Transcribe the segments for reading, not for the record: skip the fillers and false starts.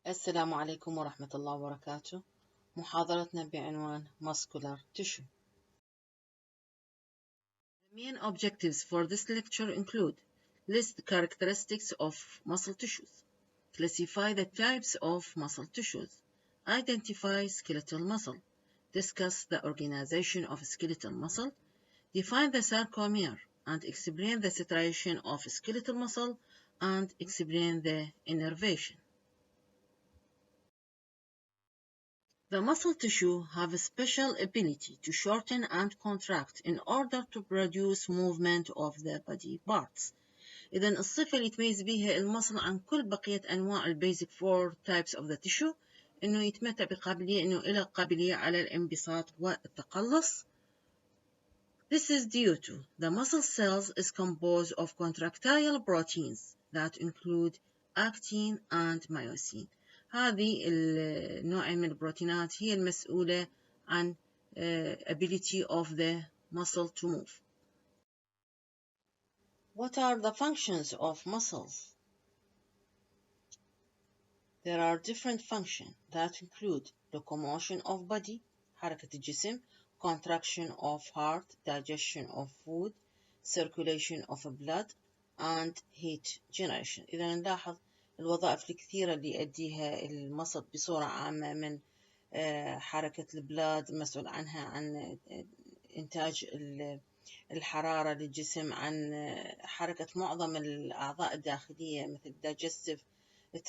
السلام عليكم ورحمة الله وبركاته. محاضرتنا بعنوان Muscular Tissue. The main objectives for this lecture include: list the characteristics of muscle tissues, classify the types of muscle tissues, identify skeletal muscle, discuss the organization of skeletal muscle, define the sarcomere, and explain the striation of skeletal muscle and explain the innervation. The muscle tissue have a special ability to shorten and contract in order to produce movement of the body parts. إذا الصفة اللي يتميز بها المصل عن كل بقية أنواع البيزك فور types of the tissue إنه يتمتع بقابلية إنه إلى قابلية على الانبساط والتقلص. This is due to the muscle cells is composed of contractile proteins that include actin and myosin. هذه النوع من البروتينات هي المسؤولة عن ability of the muscle to move. What are the functions of muscles? There are different functions that include locomotion of body, حركة الجسم, contraction of heart, digestion of food, circulation of blood, and heat generation. إذا نلاحظ الوظائف الكثيرة اللي يؤديها المصل بصورة عامة من حركة البلاد مسؤول عنها عن إنتاج الحرارة للجسم، عن حركة معظم الأعضاء الداخلية مثل digestive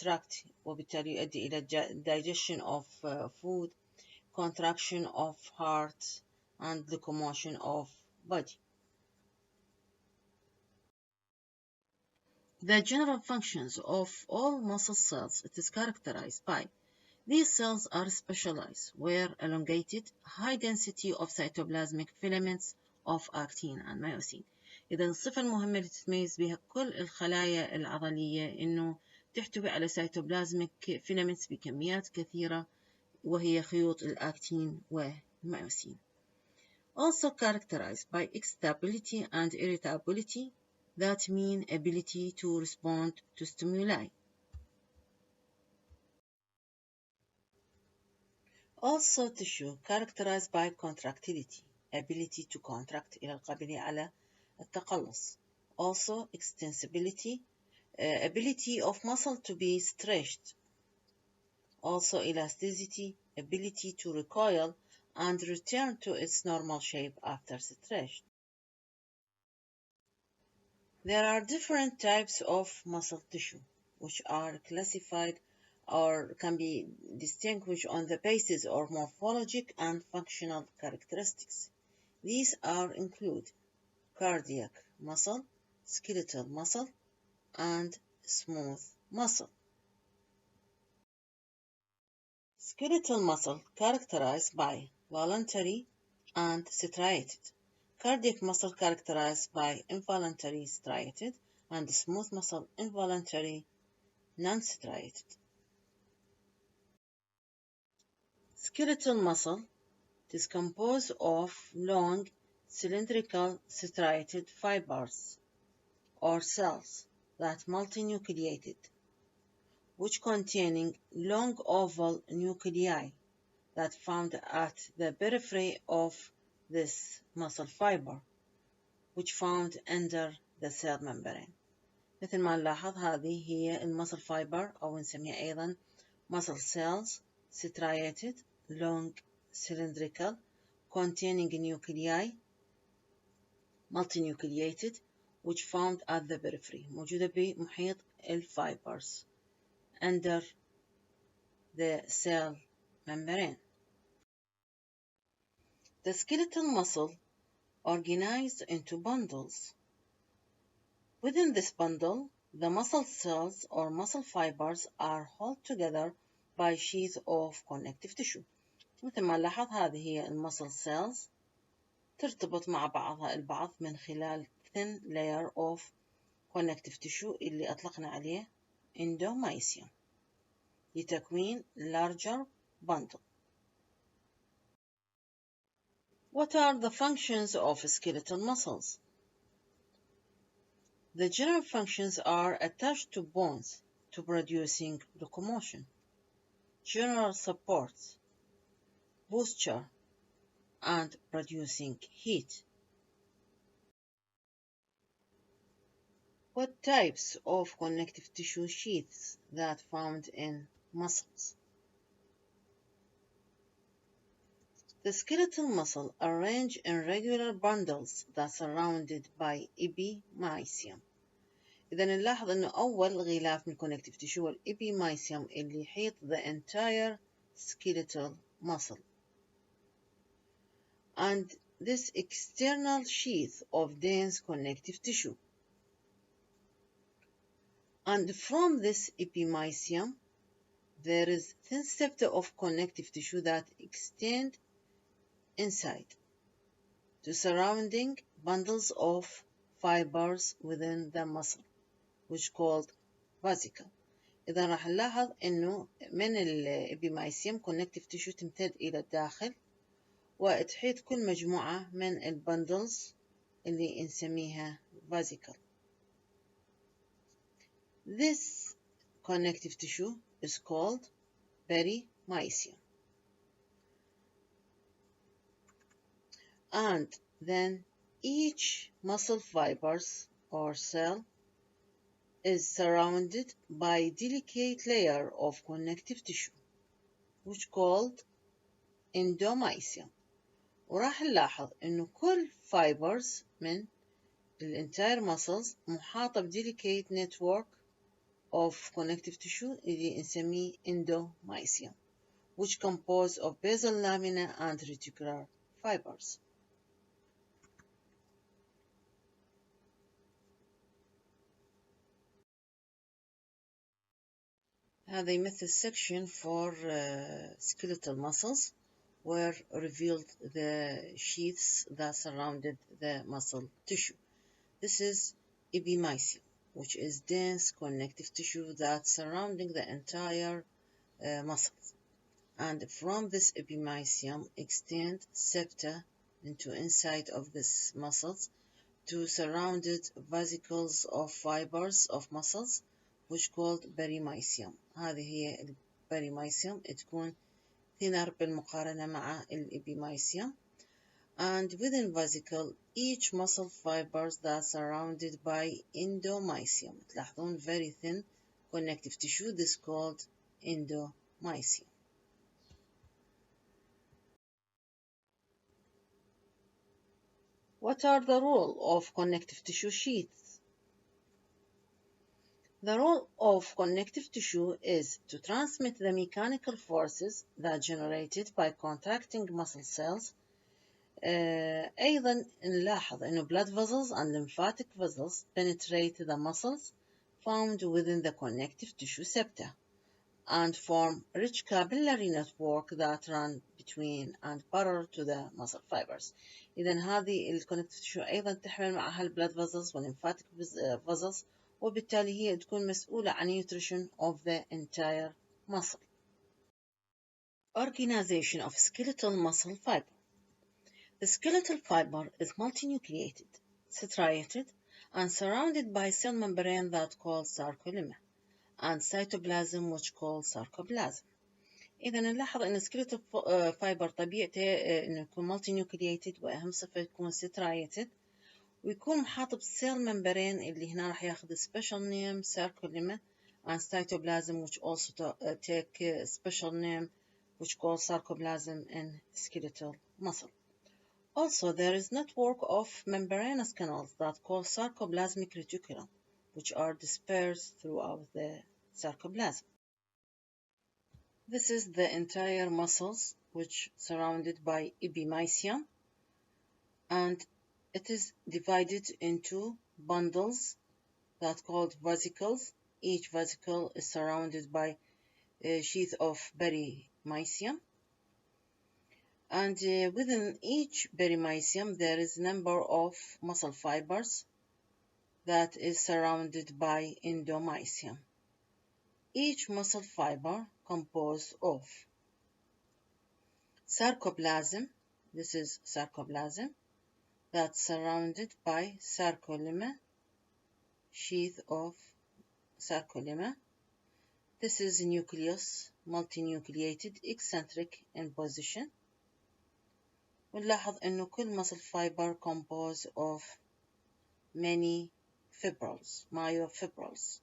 tract وبالتالي يؤدي إلى digestion of food, contraction of heart and locomotion of body. The general functions of all muscle cells, it is characterized by: these cells are specialized where elongated, high density of cytoplasmic filaments of actin and myosin. إذا الصفة المهمة اللي تتميز بها كل الخلايا العضلية إنه تحتوي على cytoplasmic filaments بكميات كثيرة وهي خيوط الأكتين والميوسين. Also characterized by excitability and irritability, that mean ability to respond to stimuli. Also tissue characterized by contractility, ability to contract إلى القابلية على التقلص. Also extensibility, ability of muscle to be stretched. Also elasticity, ability to recoil and return to its normal shape after stretch. There are different types of muscle tissue which are classified or can be distinguished on the basis of morphologic and functional characteristics. These include cardiac muscle, skeletal muscle, and smooth muscle. Skeletal muscle characterized by voluntary and striated. Cardiac muscle characterized by involuntary striated, and smooth muscle involuntary non-striated. Skeletal muscle is composed of long cylindrical striated fibers or cells that multinucleated, which containing long oval nuclei that found at the periphery of this muscle fiber, which found under the cell membrane. مثل ما نلاحظ هذه هي المسل fiber أو نسميها أيضا muscle cells, striated, long, cylindrical, containing nuclei, multinucleated, which found at the periphery, موجودة بمحيط الفايبرز under the cell membrane. The skeletal muscle organized into bundles. Within this bundle, the muscle cells or muscle fibers are held together by sheaths of connective tissue. مثل ما نلاحظ هذه هي المسل cells ترتبط مع بعضها البعض من خلال thin layer of connective tissue اللي أطلقنا عليه endomysium لتكوين larger bundle. What are the functions of skeletal muscles? The general functions are attached to bones to producing locomotion. general support, posture, and producing heat. What types of connective tissue sheaths that found in muscles? The skeletal muscle arranged in regular bundles that surrounded by epimysium. إذا نلاحظ إنه أول غلاف من connective tissue هو الإبيمايسيوم اللي يحيط the entire skeletal muscle. And this external sheath of dense connective tissue. And from this epimysium, there is thin septa of connective tissue that extend inside to surrounding bundles of fibers within the muscle, which called vesicle. إذا راح نلاحظ إنه من الإبيمايسيوم connective tissue تمتد إلى الداخل وتحيط كل مجموعة من البندلز اللي نسميها vesicle. This connective tissue is called perimysium. And then each muscle fibers or cell is surrounded by a delicate layer of connective tissue, which called endomysium. وراح نلاحظ إنه كل fibers من entire muscles محاطة ب delicate network of connective tissue اللي نسميه endomysium, which compose of basal lamina and reticular fibers. هذا يمثل section for skeletal muscles where revealed the sheaths that surrounded the muscle tissue. This is epimysium, which is dense connective tissue that surrounding the entire muscles. And from this epimysium extend septa into inside of this muscles to surrounded vesicles of fibers of muscles which called perimysium. هذه هي البريميسيوم تكون thinner بالمقارنة مع الإبيميسيوم. And within vesicle, each muscle fibers that are surrounded by endomysium. تلاحظون very thin connective tissue, this called endomysium. What are the role of connective tissue sheaths? The role of connective tissue is to transmit the mechanical forces that generated by contracting muscle cells. أيضا نلاحظ إنه blood vessels and lymphatic vessels penetrate the muscles found within the connective tissue septa and form rich capillary network that run between and parallel to the muscle fibers. إذا هذه الكونكتيف تيشو أيضا تحمل معها البلاد فازلز والليمفاتيك فازلز وبالتالي هي تكون مسؤولة عن nutrition of the entire muscle. Organization of skeletal muscle fiber. The skeletal fiber is multinucleated, striated, and surrounded by cell membrane that called sarcolemma and cytoplasm which called sarcoplasm. إذا نلاحظ أن skeletal fiber طبيعته إنه يكون multinucleated وأهم صفة يكون striated ويكون محاط بسيل ممبرين اللي هنا راح ياخذ special name sarcolemma and cytoplasm which also take special name which called sarcoplasm in skeletal muscle. Also, there is network of membranous canals that called sarcoplasmic reticulum, which are dispersed throughout the sarcoplasm. This is the entire muscles which surrounded by epimysium, and it is divided into bundles that called vesicles. Each vesicle is surrounded by a sheath of perimysium. And within each perimysium, there is a number of muscle fibers that is surrounded by endomysium. Each muscle fiber composed of sarcoplasm, this is sarcoplasm, that's surrounded by sarcolemma, sheath of sarcolemma. This is a nucleus, multinucleated, eccentric in position. ونلاحظ إنه كل muscle fiber composed of many fibrils, myofibrils,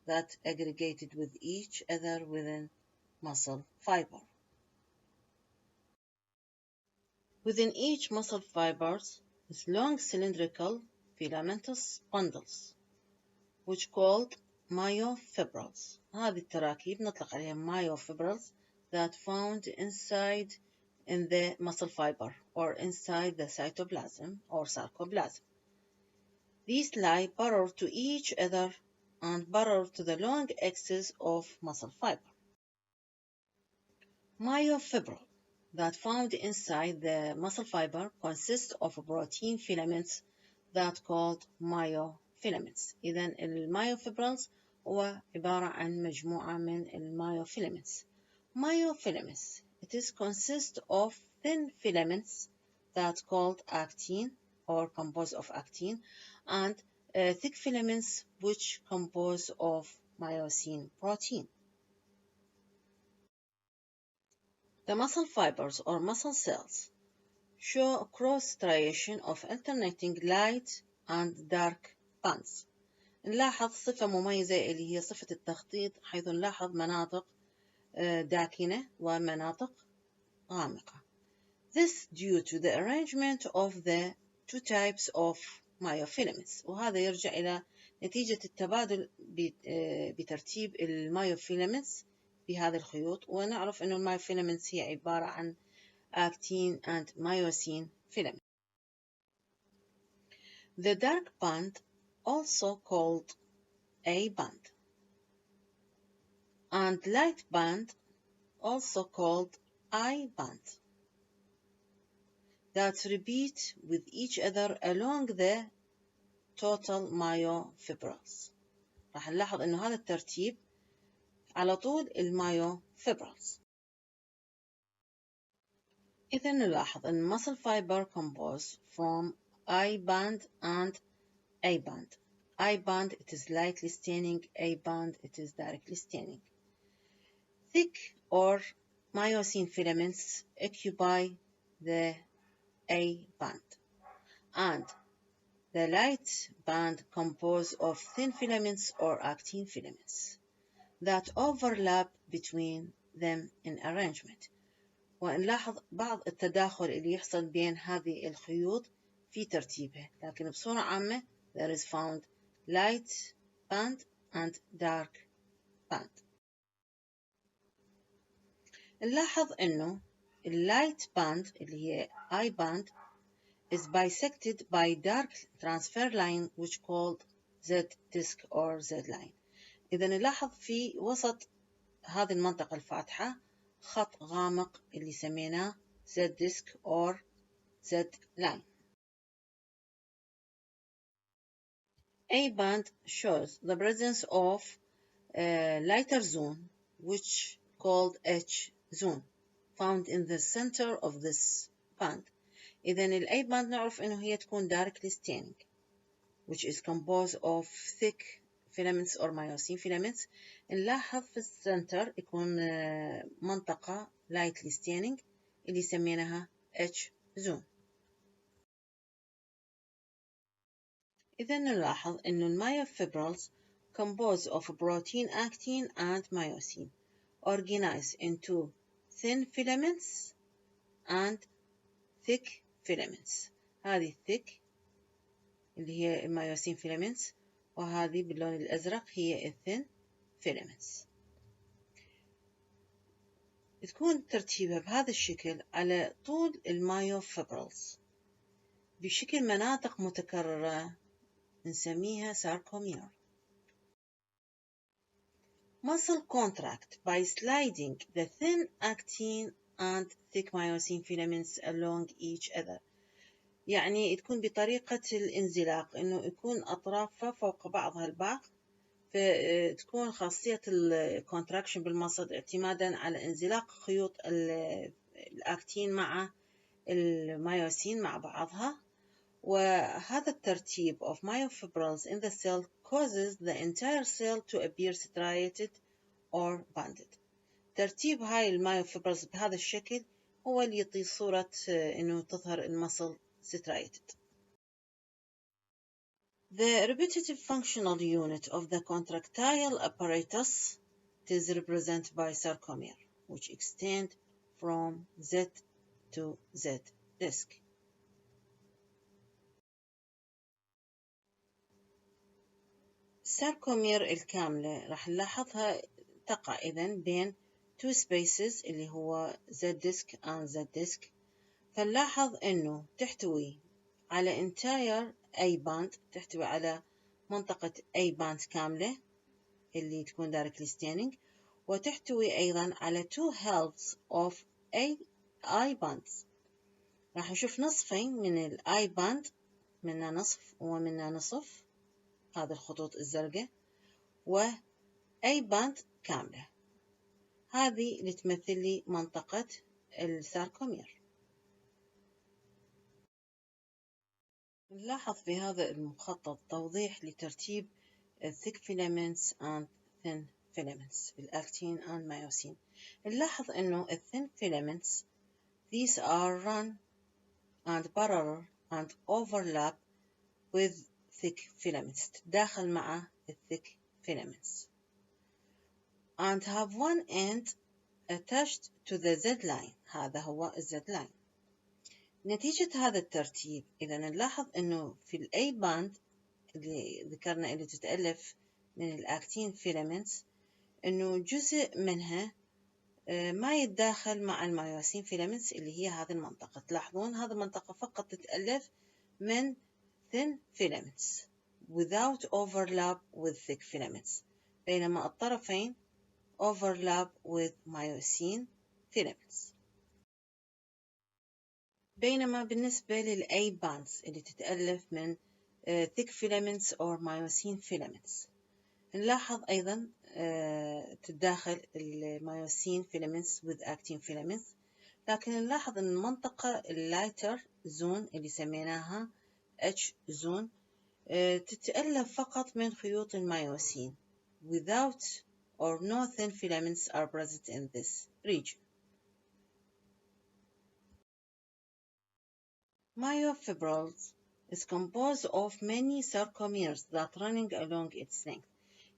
that aggregated with each other within muscle fiber. Within each muscle fibers is long cylindrical filamentous bundles, which called myofibrils. هذه التراكيب نطلق عليها myofibrils that found inside in the muscle fiber or inside the cytoplasm or sarcoplasm. These lie parallel to each other and parallel to the long axis of muscle fiber. Myofibril that found inside the muscle fiber consists of protein filaments that called myofilaments. إذن المyofibrils هو عبارة عن مجموعة من المyofilaments. Myofilaments, it is consist of thin filaments that called actin or composed of actin and thick filaments which compose of myosin protein. The muscle fibers or muscle cells show a cross striation of alternating light and dark bands. نلاحظ صفة مميزة اللي هي صفة التخطيط، حيث نلاحظ مناطق داكنة ومناطق غامقة. This due to the arrangement of the two types of myofilaments. وهذا يرجع إلى نتيجة التبادل بترتيب المايوفيلامنتس بهذه الخيوط. ونعرف أن المايوفيلامنتس هي عبارة عن actin and myosin filament. The dark band, also called A band, and light band, also called I band, that repeat with each other along the total myofibrils. راح نلاحظ إنه هذا الترتيب على طول المايوفيبرلز. إذا نلاحظ أن muscle fiber composed from I band and A band. I band, it is lightly staining. A band, it is directly staining. Thick or myosin filaments occupy the A band, and the light band composed of thin filaments or actin filaments that overlap between them in arrangement. ونلاحظ بعض التداخل اللي يحصل بين هذه الخيوط في ترتيبها، لكن بصورة عامة there is found light band and dark band. نلاحظ إنه اللايت باند اللي هي I band is bisected by dark transfer line which called Z disc or Z line. إذا نلاحظ في وسط هذه المنطقة الفاتحة خط غامق اللي سميناه Z disc or Z line. A band shows the presence of a lighter zone which called H zone found in the center of this band. إذن ال A band نعرف إنه هي تكون directly staining which is composed of thick filaments or myosin filaments. نلاحظ في السنتر يكون منطقة lightly staining اللي سميناها H zone. إذا نلاحظ إنه المyofibrils composed of protein actin and myosin organized into thin filaments and thick filaments. هذه thick اللي هي الميوسين filaments وهذه باللون الأزرق هي thin filaments. تكون ترتيبها بهذا الشكل على طول المايوفيبرلز بشكل مناطق متكررة نسميها sarcomere. Muscle contract by sliding the thin actin and thick myosin filaments along each other. يعني تكون بطريقة الانزلاق إنه يكون أطرافها فوق بعضها البعض، فتكون خاصية الكونتراكشن بالمصل اعتمادا على انزلاق خيوط الأكتين مع الميوسين مع بعضها. وهذا الترتيب of myofibrils in the cell causes the entire cell to appear striated or banded. ترتيب هاي المايوفيبرز بهذا الشكل هو اللي يعطي صورة إنه تظهر المصل striated. The repetitive functional unit of the contractile apparatus is represented by sarcomere, which extend from Z to Z disc. الساركومير الكاملة راح نلاحظها تقع إذن بين two spaces اللي هو Z disc and Z disc. فنلاحظ إنه تحتوي على entire A band، تحتوي على منطقة A band كاملة اللي تكون directly staining، وتحتوي أيضا على two halves of I bands. راح نشوف نصفين من ال I band، منها نصف ومنها نصف، هذه الخطوط الزرقاء، و A band كاملة، هذه اللي تمثل لي منطقة الساركومير. نلاحظ في هذا المخطط توضيح لترتيب thick filaments and thin filaments بالأكتين and myosin. نلاحظ إنه thin filaments these are run and parallel and overlap with thick filaments، تتداخل مع thick filaments and have one end attached to the Z line، هذا هو Z line. نتيجة هذا الترتيب إذا نلاحظ إنه في ال A band اللي ذكرنا اللي تتألف من الأكتين فيلامنتس، إنه جزء منها ما يتداخل مع المايوسين فيلامنتس اللي هي هذه المنطقة. تلاحظون هذه المنطقة فقط تتألف من thin filaments without overlap with thick filaments، بينما الطرفين overlap with myosin filaments. بينما بالنسبة للA bands اللي تتألف من thick filaments or myosin filaments، نلاحظ أيضا تتداخل المايوسين filaments with actin filaments، لكن نلاحظ أن المنطقة اللايتر زون اللي سميناها H زون تتألف فقط من خيوط المايوسين without or no thin filaments are present in this region. Myofibrils is composed of many sarcomeres that running along its length.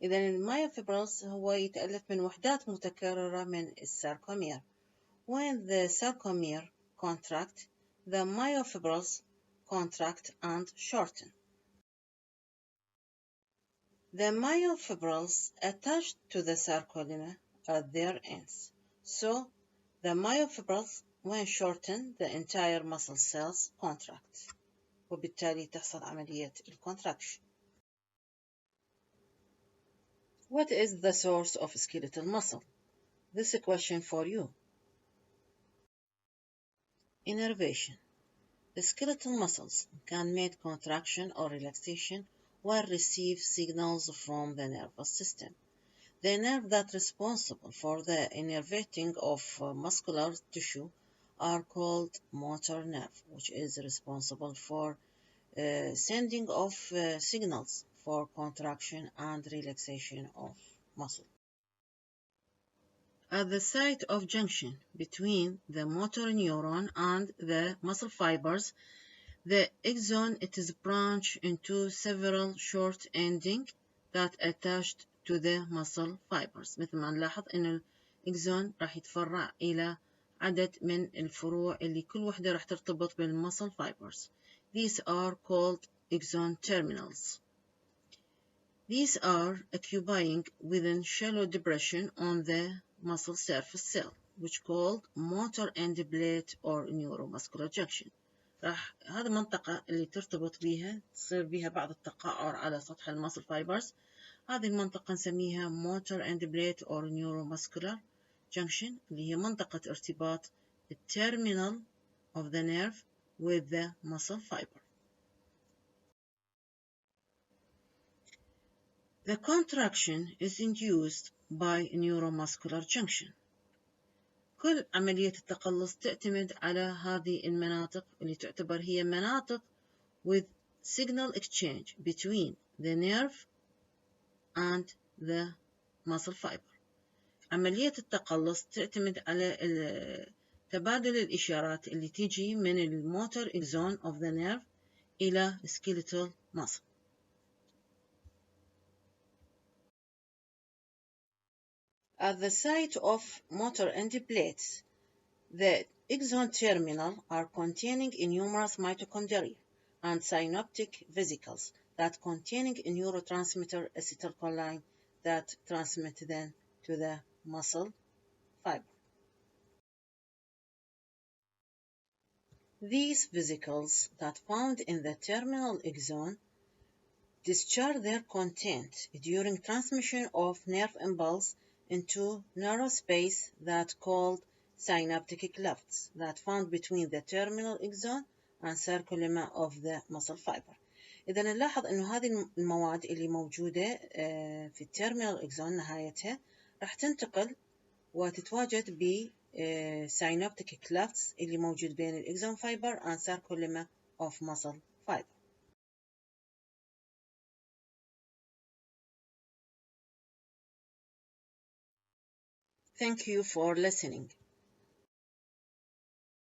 إذا المايوفيبرلز هو يتألف من وحدات متكررة من الساركومير. When the sarcomere contract, the myofibrils contract and shorten. The myofibrils attached to the sarcolemma at their ends. So, the myofibrils when shortened, the entire muscle cells contract. وبالتالي تحصل عملية الcontraction. What is the source of skeletal muscle? This is a question for you. Innervation. The skeletal muscles can make contraction or relaxation or receive signals from the nervous system. The nerve that is responsible for the innervating of muscular tissue are called motor nerve, which is responsible for sending of signals for contraction and relaxation of muscle. At the site of junction between the motor neuron and the muscle fibers, the axon it is branched into several short endings that attached to the muscle fibers. مثل ما نلاحظ إن الأكزون راح يتفرع إلى عدد من الفروع اللي كل وحدة راح ترتبط بالmuscle fibers. These are called axon terminals. These are occupying within shallow depression on the muscle surface cell, which called motor end plate or neuromuscular junction. راح هذه المنطقة اللي ترتبط بها تصير بها بعض التقعر على سطح المسل فايبرز. هذه المنطقة نسميها motor end plate or neuromuscular junction، اللي هي منطقة ارتباط التيرمينال of the nerve with the muscle fiber. The contraction is induced by neuromuscular junction. كل عملية التقلص تعتمد على هذه المناطق اللي تعتبر هي مناطق with signal exchange between the nerve and the muscle fiber. عملية التقلص تعتمد على تبادل الإشارات اللي تيجي من الموتور axon of the nerve إلى skeletal muscle. At the site of motor end plates, the axon terminal are containing numerous mitochondria and synaptic vesicles that containing a neurotransmitter acetylcholine that transmit them to the muscle fiber. These vesicles that found in the terminal axon discharge their content during transmission of nerve impulse into narrow space that called synaptic clefts that found between the terminal axon and circulema of the muscle fiber. إذا نلاحظ إنه هذه المواد اللي موجودة في التيرمينال إكزون نهايتها راح تنتقل وتتواجد ب synaptic clefts اللي موجود بين الإكزون fiber and circulema of muscle fiber. Thank you for listening.